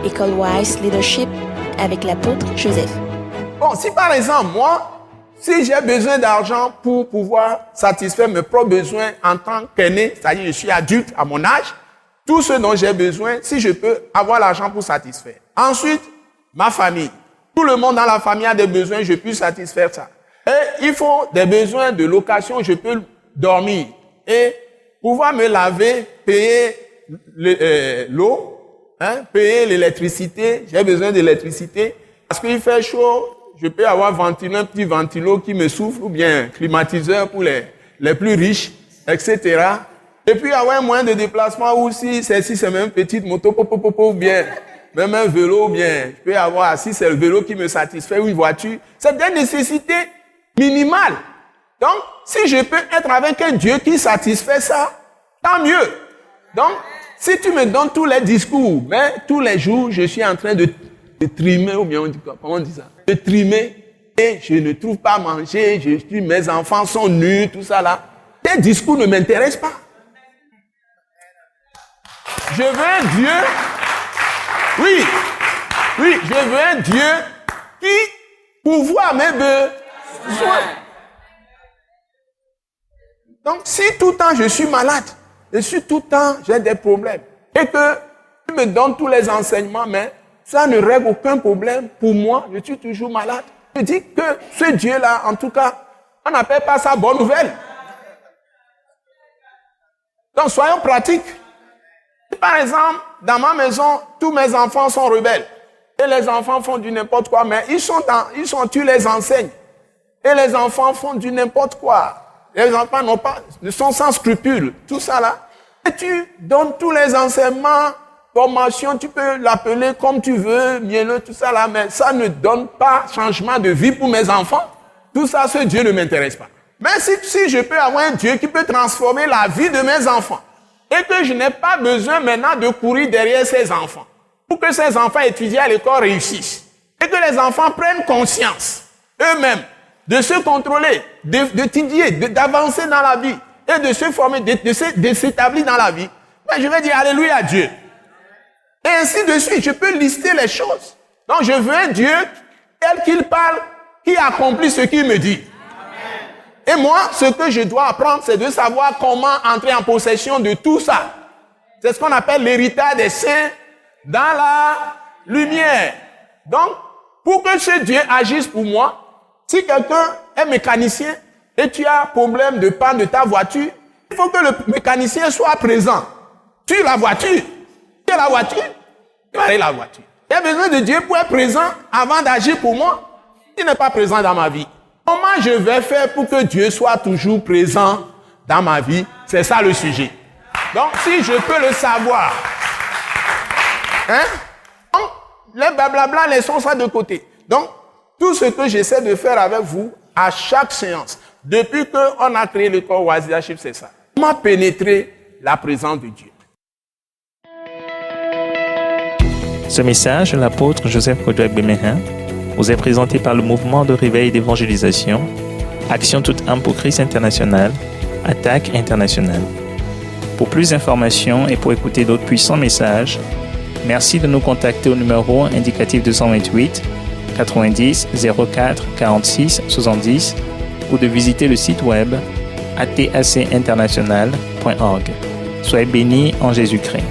École Wise Leadership avec l'apôtre Joseph. Bon, si par exemple, moi, si j'ai besoin d'argent pour pouvoir satisfaire mes propres besoins en tant qu'aîné, c'est-à-dire je suis adulte à mon âge, tout ce dont j'ai besoin, si je peux avoir l'argent pour satisfaire. Ensuite, ma famille. Tout le monde dans la famille a des besoins, je peux satisfaire ça. Et il faut des besoins de location, je peux dormir. Et pouvoir me laver, payer l'eau, payer l'électricité, j'ai besoin d'électricité. Parce qu'il fait chaud, je peux avoir un petit ventilo qui me souffle, ou bien climatiseur pour les plus riches, etc. Et puis avoir un moyen de déplacement où si c'est même une petite moto, ou bien même un vélo, ou bien je peux avoir, si c'est le vélo qui me satisfait, ou une voiture. C'est des nécessités minimales. Donc, si je peux être avec un Dieu qui satisfait ça, tant mieux. Donc, si tu me donnes tous les discours, mais tous les jours, je suis en train de trimer, ou bien comment on dit ça? De trimer, et je ne trouve pas à manger, mes enfants sont nus, tout ça là. Tes discours ne m'intéressent pas. Je veux un Dieu, oui, je veux un Dieu qui pourvoit mes besoins. Donc, si tout le temps je suis malade, tout le temps j'ai des problèmes, et que tu me donnes tous les enseignements, mais ça ne règle aucun problème pour moi, je suis toujours malade. Je dis que ce Dieu-là, en tout cas, on n'appelle pas ça bonne nouvelle. Donc, soyons pratiques. Par exemple, dans ma maison, tous mes enfants sont rebelles. Et les enfants font du n'importe quoi, mais tu les enseignes. Et les enfants font du n'importe quoi. Les enfants sont sans scrupules, tout ça là. Et tu donnes tous les enseignements, formation, tu peux l'appeler comme tu veux, mielleux, tout ça là, mais ça ne donne pas changement de vie pour mes enfants. Tout ça, ce Dieu ne m'intéresse pas. Mais si je peux avoir un Dieu qui peut transformer la vie de mes enfants, et que je n'ai pas besoin maintenant de courir derrière ces enfants, pour que ces enfants étudiés à l'école réussissent, et que les enfants prennent conscience eux-mêmes de se contrôler, d'étudier, d'avancer dans la vie, et de se former, de s'établir dans la vie, ben je vais dire alléluia à Dieu. Et ainsi de suite, je peux lister les choses. Donc je veux un Dieu, tel qu'il parle, qui accomplit ce qu'il me dit. Et moi, ce que je dois apprendre, c'est de savoir comment entrer en possession de tout ça. C'est ce qu'on appelle l'héritage des saints dans la lumière. Donc, pour que ce Dieu agisse pour moi, si quelqu'un est mécanicien et tu as problème de panne de ta voiture, il faut que le mécanicien soit présent sur la voiture. Tu as la voiture, tu vas aller la voiture. Il y a besoin de Dieu pour être présent avant d'agir pour moi. Il n'est pas présent dans ma vie. Comment je vais faire pour que Dieu soit toujours présent dans ma vie? C'est ça le sujet. Donc, si je peux le savoir, donc, les blablabla, laissons ça de côté. Donc, tout ce que j'essaie de faire avec vous, à chaque séance, depuis qu'on a créé l'école Wise Leadership, c'est ça. Comment pénétrer la présence de Dieu? Ce message de l'apôtre Joseph Kodouak Bemehin vous est présenté par le mouvement de réveil d'évangélisation, Action toute âme pour Christ international, Attaque internationale. Pour plus d'informations et pour écouter d'autres puissants messages, merci de nous contacter au numéro indicatif 228 90 04 46 70 ou de visiter le site web atacinternational.org. Soyez bénis en Jésus-Christ.